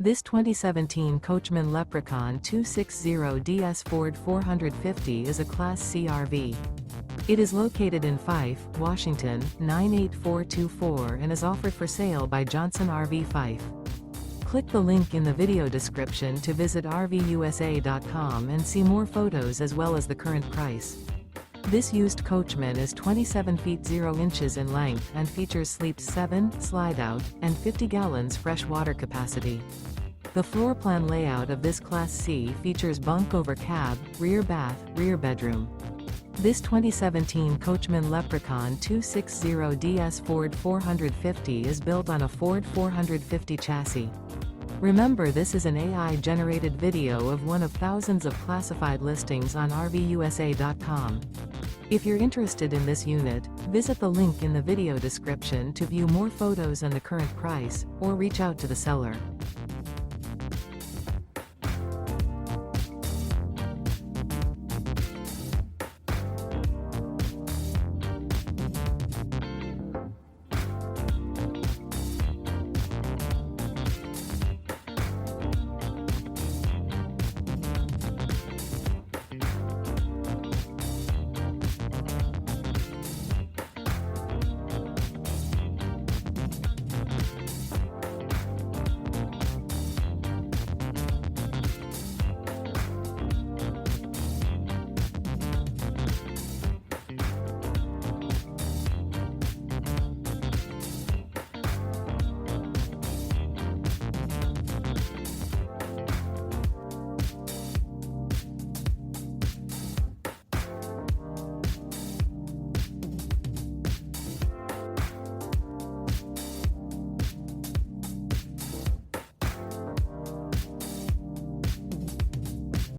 This 2017 Coachmen Leprechaun 260DS Ford 450 is a Class C RV. It is located in Fife, Washington, 98424 and is offered for sale by Johnson RV Fife. Click the link in the video description to visit RVUSA.com and see more photos as well as the current price. This used Coachman is 27 feet 0 inches in length and features sleeps 7, Slideout, and 50 gallons fresh water capacity. The floor plan layout of this Class C features bunk over cab, rear bath, rear bedroom. This 2017 Coachmen Leprechaun 260DS Ford 450 is built on a Ford 450 chassis. Remember, this is an AI-generated video of one of thousands of classified listings on RVUSA.com. If you're interested in this unit, visit the link in the video description to view more photos and the current price, or reach out to the seller.